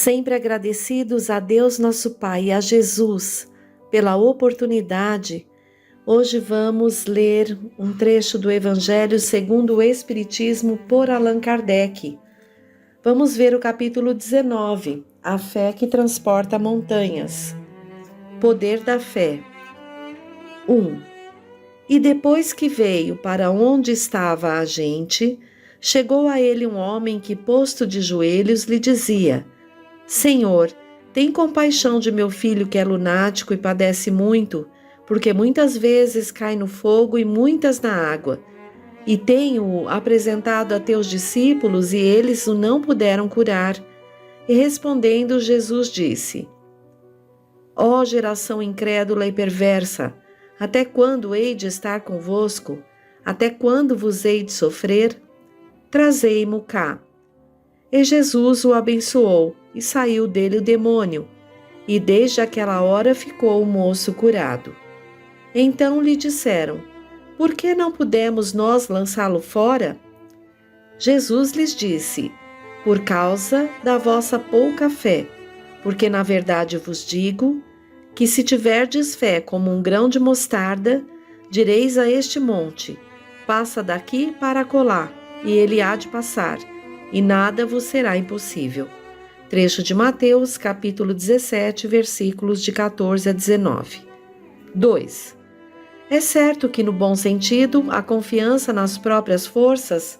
Sempre agradecidos a Deus nosso Pai e a Jesus pela oportunidade, hoje vamos ler um trecho do Evangelho segundo o Espiritismo por Allan Kardec. Vamos ver o capítulo 19, A Fé que Transporta Montanhas. Poder da Fé. 1. E depois que veio para onde estava a gente, chegou a ele um homem que, posto de joelhos, lhe dizia: Senhor, tem compaixão de meu filho que é lunático e padece muito, porque muitas vezes cai no fogo e muitas na água. E tenho-o apresentado a teus discípulos e eles o não puderam curar. E respondendo, Jesus disse: Ó geração incrédula e perversa, até quando hei de estar convosco? Até quando vos hei de sofrer? Trazei-mo cá. E Jesus o abençoou, e saiu dele o demônio, e desde aquela hora ficou o moço curado. Então lhe disseram: Por que não pudemos nós lançá-lo fora? Jesus lhes disse: Por causa da vossa pouca fé, porque na verdade vos digo que se tiverdes fé como um grão de mostarda, direis a este monte: Passa daqui para acolá, e ele há de passar, e nada vos será impossível. Trecho de Mateus, capítulo 17, versículos de 14 a 19. 2. É certo que, no bom sentido, a confiança nas próprias forças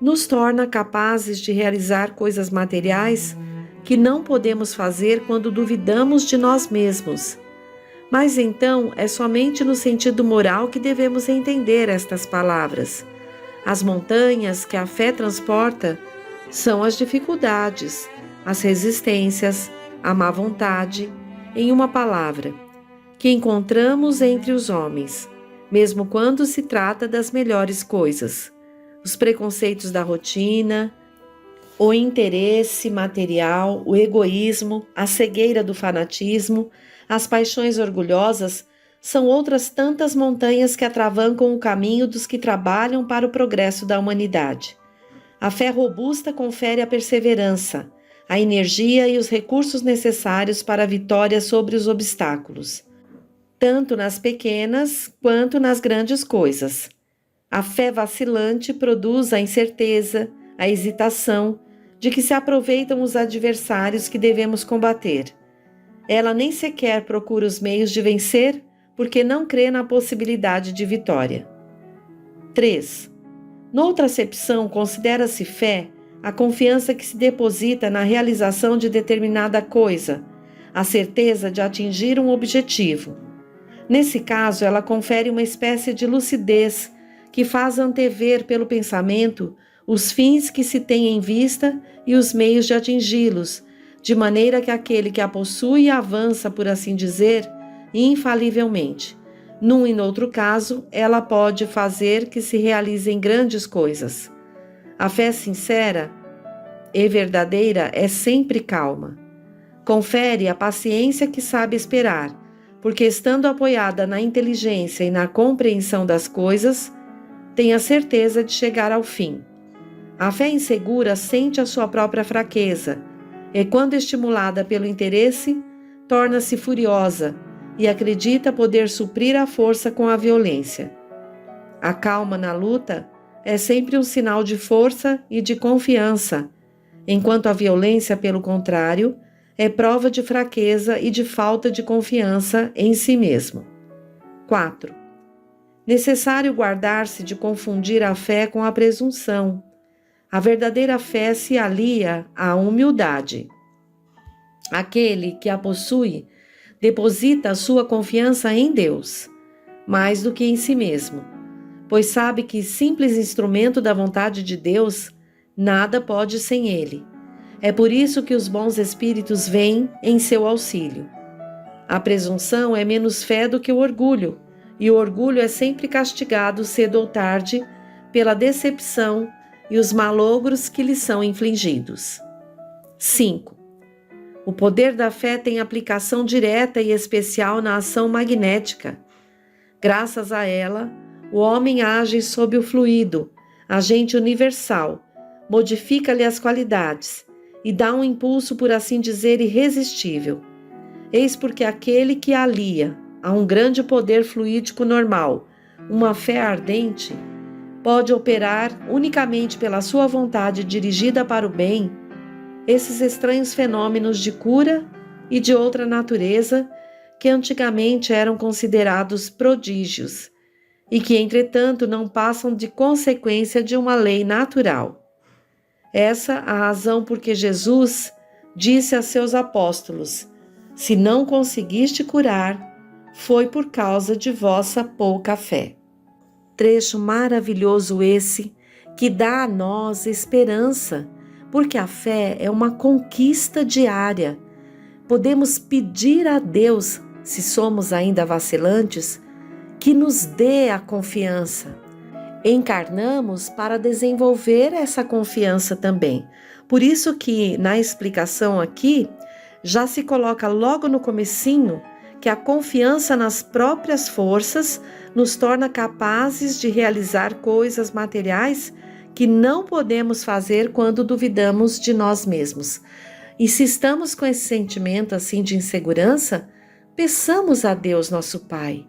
nos torna capazes de realizar coisas materiais que não podemos fazer quando duvidamos de nós mesmos. Mas então é somente no sentido moral que devemos entender estas palavras. As montanhas que a fé transporta são as dificuldades, as resistências, a má vontade, em uma palavra, que encontramos entre os homens, mesmo quando se trata das melhores coisas. Os preconceitos da rotina, o interesse material, o egoísmo, a cegueira do fanatismo, as paixões orgulhosas são outras tantas montanhas que atravancam o caminho dos que trabalham para o progresso da humanidade. A fé robusta confere a perseverança, a energia e os recursos necessários para a vitória sobre os obstáculos, tanto nas pequenas quanto nas grandes coisas. A fé vacilante produz a incerteza, a hesitação de que se aproveitam os adversários que devemos combater. Ela nem sequer procura os meios de vencer, porque não crê na possibilidade de vitória. 3. Noutra acepção, considera-se fé a confiança que se deposita na realização de determinada coisa, a certeza de atingir um objetivo. Nesse caso, ela confere uma espécie de lucidez que faz antever pelo pensamento os fins que se tem em vista e os meios de atingi-los, de maneira que aquele que a possui avança, por assim dizer, infalivelmente. Num e noutro caso, ela pode fazer que se realizem grandes coisas. A fé sincera e verdadeira é sempre calma. Confere a paciência que sabe esperar, porque estando apoiada na inteligência e na compreensão das coisas, tem a certeza de chegar ao fim. A fé insegura sente a sua própria fraqueza, e quando estimulada pelo interesse, torna-se furiosa e acredita poder suprir a força com a violência. A calma na luta é sempre um sinal de força e de confiança, enquanto a violência, pelo contrário, é prova de fraqueza e de falta de confiança em si mesmo. 4. Necessário guardar-se de confundir a fé com a presunção. A verdadeira fé se alia à humildade. Aquele que a possui deposita a sua confiança em Deus, mais do que em si mesmo, pois sabe que, simples instrumento da vontade de Deus, nada pode sem ele. É por isso que os bons espíritos vêm em seu auxílio. A presunção é menos fé do que o orgulho, e o orgulho é sempre castigado cedo ou tarde pela decepção e os malogros que lhe são infligidos. 5. O poder da fé tem aplicação direta e especial na ação magnética. Graças a ela, o homem age sob o fluido, agente universal, modifica-lhe as qualidades e dá um impulso, por assim dizer, irresistível. Eis porque aquele que alia a um grande poder fluídico normal, uma fé ardente, pode operar unicamente pela sua vontade dirigida para o bem esses estranhos fenômenos de cura e de outra natureza que antigamente eram considerados prodígios e que, entretanto, não passam de consequência de uma lei natural. Essa a razão por que Jesus disse a seus apóstolos: se não conseguiste curar, foi por causa de vossa pouca fé. Trecho maravilhoso esse, que dá a nós esperança, porque a fé é uma conquista diária. Podemos pedir a Deus, se somos ainda vacilantes, que nos dê a confiança. Encarnamos para desenvolver essa confiança também. Por isso que na explicação aqui, já se coloca logo no comecinho que a confiança nas próprias forças nos torna capazes de realizar coisas materiais que não podemos fazer quando duvidamos de nós mesmos. E se estamos com esse sentimento assim de insegurança, peçamos a Deus nosso Pai.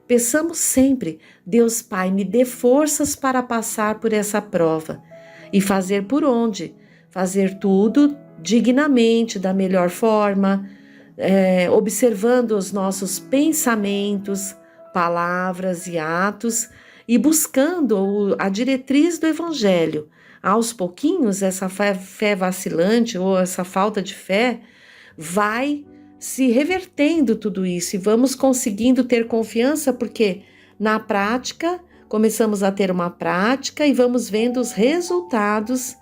Peçamos sempre: Deus Pai, me dê forças para passar por essa prova. E fazer por onde? Fazer tudo dignamente, da melhor forma, observando os nossos pensamentos, palavras e atos e buscando a diretriz do Evangelho. Aos pouquinhos, essa fé vacilante ou essa falta de fé vai se revertendo tudo isso e vamos conseguindo ter confiança, porque na prática começamos a ter uma prática e vamos vendo os resultados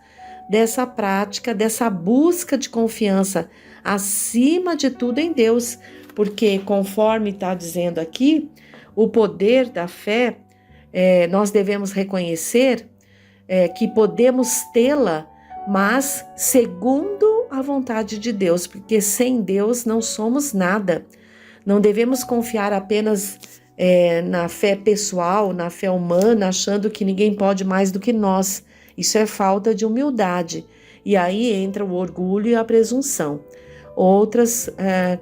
dessa prática, dessa busca de confiança acima de tudo em Deus, porque conforme está dizendo aqui, o poder da fé, nós devemos reconhecer que podemos tê-la, mas segundo a vontade de Deus, porque sem Deus não somos nada. Não devemos confiar apenas na fé pessoal, na fé humana, achando que ninguém pode mais do que nós. Isso é falta de humildade. E aí entra o orgulho e a presunção. Outras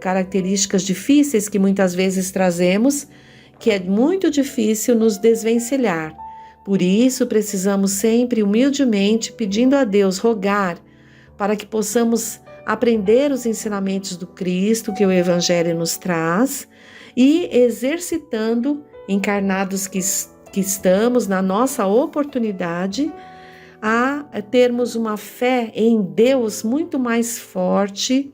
características difíceis que muitas vezes trazemos, que é muito difícil nos desvencilhar. Por isso, precisamos sempre, humildemente, pedindo a Deus, rogar, para que possamos aprender os ensinamentos do Cristo que o Evangelho nos traz e exercitando, encarnados que estamos, na nossa oportunidade, a termos uma fé em Deus muito mais forte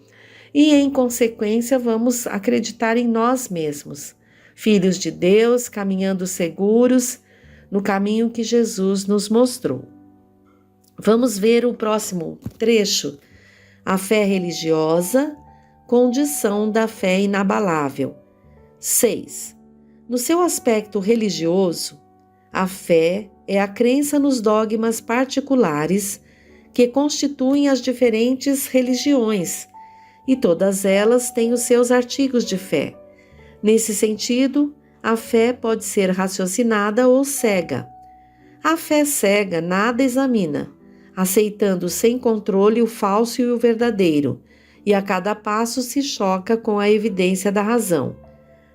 e, em consequência, vamos acreditar em nós mesmos, filhos de Deus, caminhando seguros no caminho que Jesus nos mostrou. Vamos ver o próximo trecho. A fé religiosa, condição da fé inabalável. 6. No seu aspecto religioso, a fé é a crença nos dogmas particulares que constituem as diferentes religiões, e todas elas têm os seus artigos de fé. Nesse sentido, a fé pode ser raciocinada ou cega. A fé cega nada examina, aceitando sem controle o falso e o verdadeiro, e a cada passo se choca com a evidência da razão.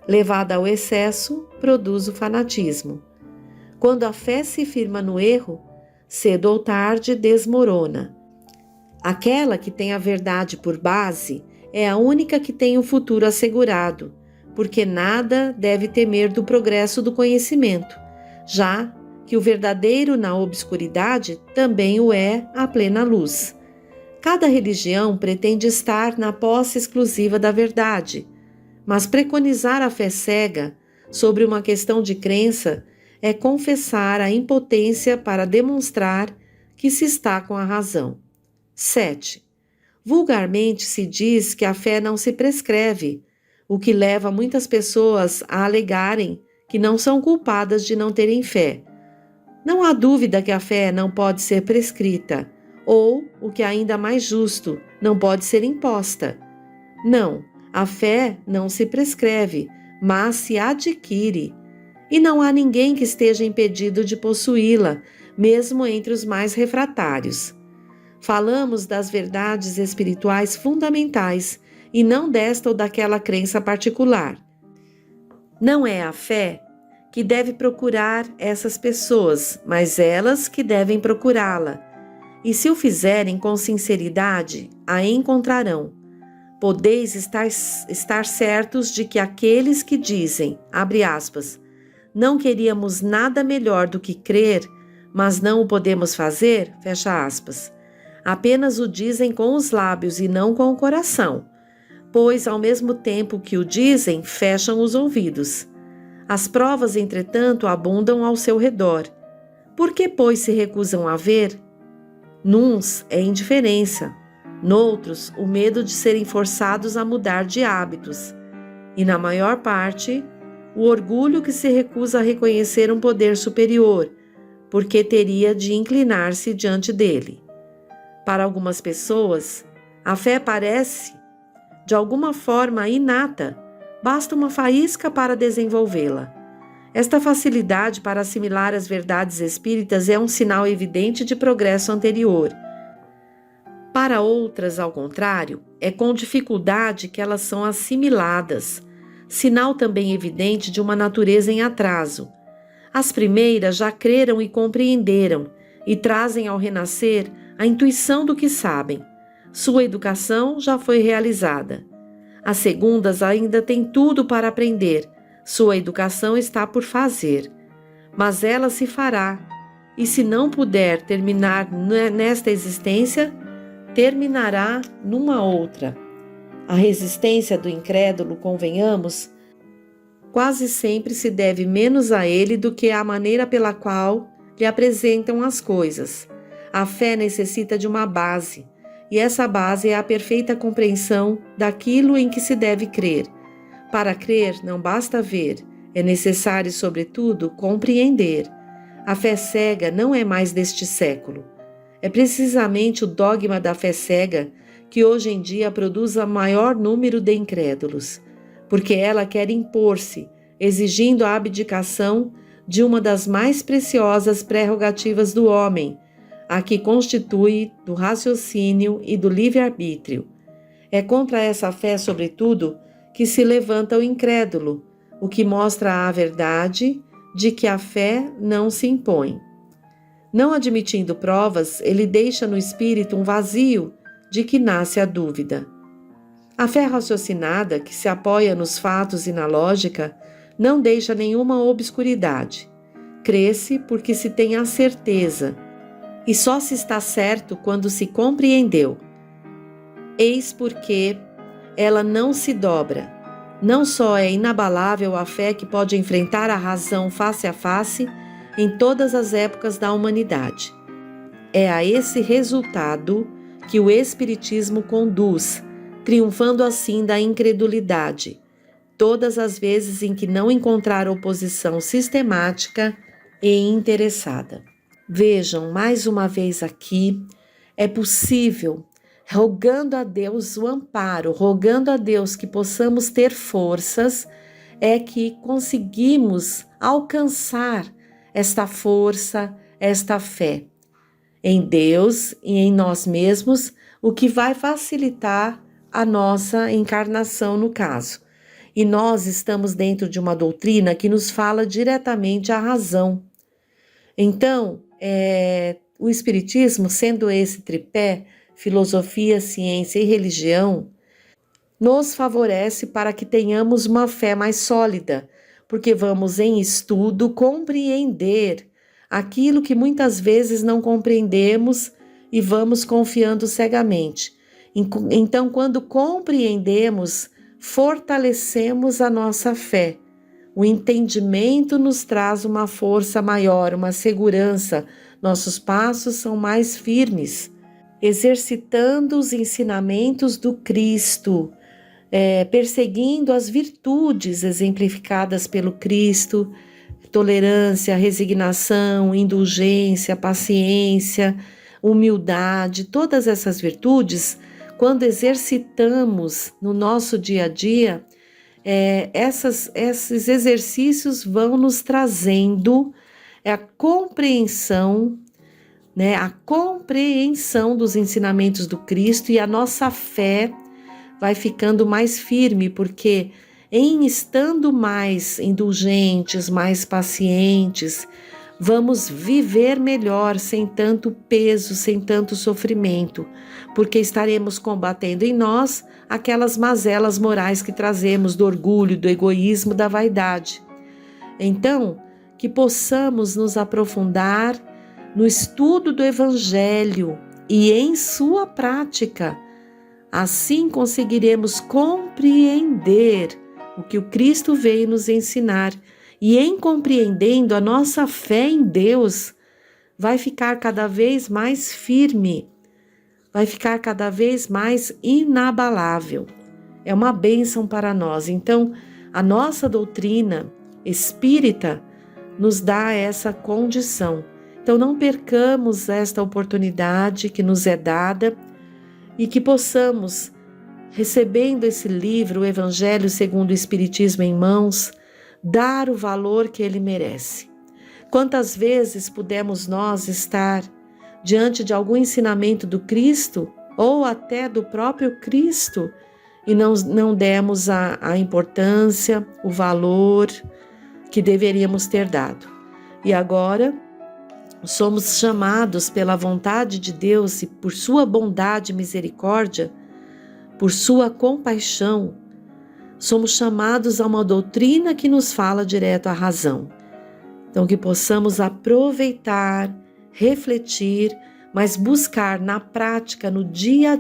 Levada ao excesso, produz o fanatismo. Quando a fé se firma no erro, cedo ou tarde desmorona. Aquela que tem a verdade por base é a única que tem o futuro assegurado, porque nada deve temer do progresso do conhecimento, já que o verdadeiro na obscuridade também o é à plena luz. Cada religião pretende estar na posse exclusiva da verdade, mas preconizar a fé cega sobre uma questão de crença é confessar a impotência para demonstrar que se está com a razão. 7. Vulgarmente se diz que a fé não se prescreve, o que leva muitas pessoas a alegarem que não são culpadas de não terem fé. Não há dúvida que a fé não pode ser prescrita, ou, o que é ainda mais justo, não pode ser imposta. Não, a fé não se prescreve, mas se adquire. E não há ninguém que esteja impedido de possuí-la, mesmo entre os mais refratários. Falamos das verdades espirituais fundamentais e não desta ou daquela crença particular. Não é a fé que deve procurar essas pessoas, mas elas que devem procurá-la. E se o fizerem com sinceridade, a encontrarão. Podeis estar certos de que aqueles que dizem, abre aspas, não queríamos nada melhor do que crer, mas não o podemos fazer, fecha aspas. Apenas o dizem com os lábios e não com o coração, pois ao mesmo tempo que o dizem, fecham os ouvidos. As provas, entretanto, abundam ao seu redor. Por que, pois, se recusam a ver? Nuns é indiferença, noutros o medo de serem forçados a mudar de hábitos, e na maior parte, o orgulho que se recusa a reconhecer um poder superior, porque teria de inclinar-se diante dele. Para algumas pessoas, a fé parece, de alguma forma, inata, basta uma faísca para desenvolvê-la. Esta facilidade para assimilar as verdades espíritas é um sinal evidente de progresso anterior. Para outras, ao contrário, é com dificuldade que elas são assimiladas, sinal também evidente de uma natureza em atraso. As primeiras já creram e compreenderam, e trazem ao renascer a intuição do que sabem. Sua educação já foi realizada. As segundas ainda têm tudo para aprender, sua educação está por fazer. Mas ela se fará, e se não puder terminar nesta existência, terminará numa outra. A resistência do incrédulo, convenhamos, quase sempre se deve menos a ele do que à maneira pela qual lhe apresentam as coisas. A fé necessita de uma base, e essa base é a perfeita compreensão daquilo em que se deve crer. Para crer, não basta ver, é necessário, sobretudo, compreender. A fé cega não é mais deste século. É precisamente o dogma da fé cega que hoje em dia produz o maior número de incrédulos, porque ela quer impor-se, exigindo a abdicação de uma das mais preciosas prerrogativas do homem, a que constitui do raciocínio e do livre-arbítrio. É contra essa fé, sobretudo, que se levanta o incrédulo, o que mostra a verdade de que a fé não se impõe. Não admitindo provas, ele deixa no espírito um vazio de que nasce a dúvida. A fé raciocinada, que se apoia nos fatos e na lógica, não deixa nenhuma obscuridade. Crê-se porque se tem a certeza, e só se está certo quando se compreendeu. Eis porque ela não se dobra. Não só é inabalável a fé que pode enfrentar a razão face a face em todas as épocas da humanidade. É a esse resultado que o Espiritismo conduz, triunfando assim da incredulidade, todas as vezes em que não encontrar oposição sistemática e interessada. Vejam, mais uma vez aqui, é possível, rogando a Deus o amparo, rogando a Deus que possamos ter forças, é que conseguimos alcançar esta força, esta fé em Deus e em nós mesmos, o que vai facilitar a nossa encarnação no caso. E nós estamos dentro de uma doutrina que nos fala diretamente a razão. Então, o Espiritismo, sendo esse tripé, filosofia, ciência e religião, nos favorece para que tenhamos uma fé mais sólida, porque vamos em estudo compreender aquilo que muitas vezes não compreendemos e vamos confiando cegamente. Então, quando compreendemos, fortalecemos a nossa fé. O entendimento nos traz uma força maior, uma segurança. Nossos passos são mais firmes, exercitando os ensinamentos do Cristo, perseguindo as virtudes exemplificadas pelo Cristo, tolerância, resignação, indulgência, paciência, humildade, todas essas virtudes, quando exercitamos no nosso dia a dia, esses exercícios vão nos trazendo a compreensão né, a compreensão dos ensinamentos do Cristo, e a nossa fé vai ficando mais firme, porque em estando mais indulgentes, mais pacientes, vamos viver melhor, sem tanto peso, sem tanto sofrimento, porque estaremos combatendo em nós aquelas mazelas morais que trazemos do orgulho, do egoísmo, da vaidade. Então, que possamos nos aprofundar no estudo do Evangelho e em sua prática. Assim conseguiremos compreender o que o Cristo veio nos ensinar, e em compreendendo, a nossa fé em Deus vai ficar cada vez mais firme, vai ficar cada vez mais inabalável. É uma bênção para nós. Então, a nossa doutrina espírita nos dá essa condição. Então, não percamos esta oportunidade que nos é dada, e que possamos, recebendo esse livro, o Evangelho segundo o Espiritismo em mãos, dar o valor que ele merece. Quantas vezes pudemos nós estar diante de algum ensinamento do Cristo, ou até do próprio Cristo, e não demos a importância, o valor que deveríamos ter dado. E agora somos chamados pela vontade de Deus e por sua bondade e misericórdia, por sua compaixão, somos chamados a uma doutrina que nos fala direto à razão. Então, que possamos aproveitar, refletir, mas buscar na prática, no dia a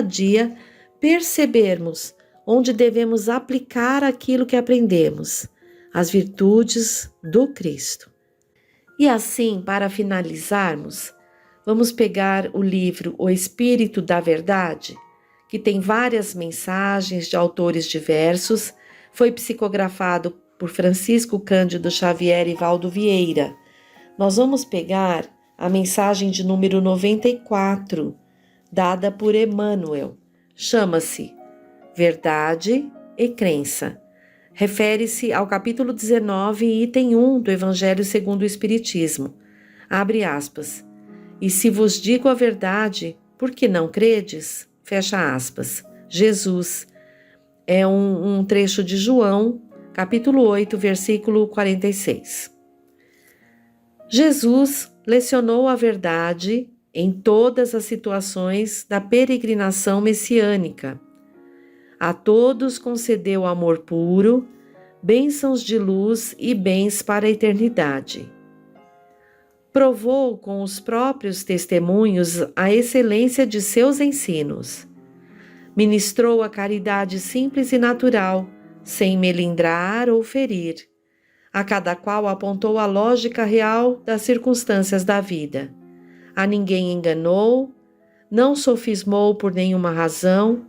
dia, percebermos onde devemos aplicar aquilo que aprendemos, as virtudes do Cristo. E assim, para finalizarmos, vamos pegar o livro O Espírito da Verdade, que tem várias mensagens de autores diversos, foi psicografado por Francisco Cândido Xavier e Valdo Vieira. Nós vamos pegar a mensagem de número 94, dada por Emmanuel. Chama-se Verdade e Crença. Refere-se ao capítulo 19, item 1 do Evangelho segundo o Espiritismo. Abre aspas. E se vos digo a verdade, por que não credes? Fecha aspas. Jesus. É um trecho de João, capítulo 8, versículo 46. Jesus lecionou a verdade em todas as situações da peregrinação messiânica. A todos concedeu amor puro, bênçãos de luz e bens para a eternidade. Provou com os próprios testemunhos a excelência de seus ensinos. Ministrou a caridade simples e natural, sem melindrar ou ferir. A cada qual apontou a lógica real das circunstâncias da vida. A ninguém enganou, não sofismou por nenhuma razão,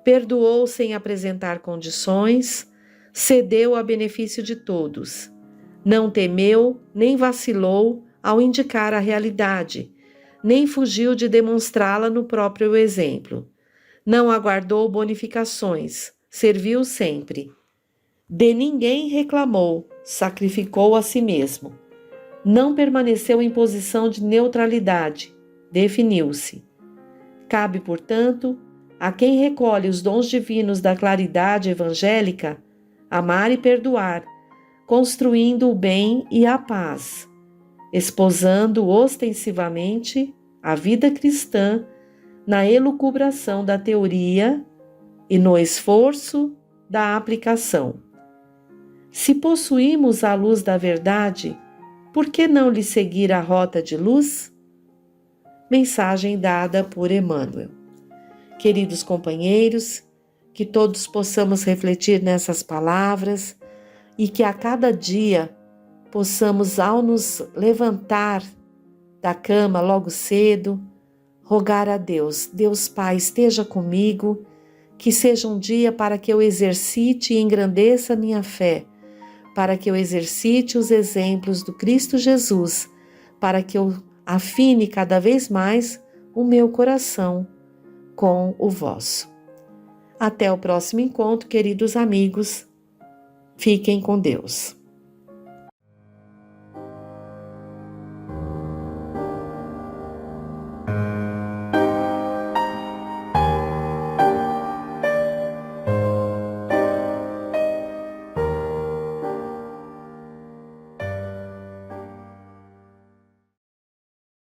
perdoou sem apresentar condições, cedeu a benefício de todos. Não temeu, nem vacilou ao indicar a realidade, nem fugiu de demonstrá-la no próprio exemplo. Não aguardou bonificações, serviu sempre. De ninguém reclamou, sacrificou a si mesmo. Não permaneceu em posição de neutralidade, definiu-se. Cabe, portanto, a quem recolhe os dons divinos da claridade evangélica, amar e perdoar, construindo o bem e a paz, esposando ostensivamente a vida cristã na elucubração da teoria e no esforço da aplicação. Se possuímos a luz da verdade, por que não lhe seguir a rota de luz? Mensagem dada por Emmanuel. Queridos companheiros, que todos possamos refletir nessas palavras e que a cada dia possamos, ao nos levantar da cama logo cedo, rogar a Deus, Deus Pai, esteja comigo, que seja um dia para que eu exercite e engrandeça a minha fé, para que eu exercite os exemplos do Cristo Jesus, para que eu afine cada vez mais o meu coração com o vosso. Até o próximo encontro, queridos amigos. Fiquem com Deus.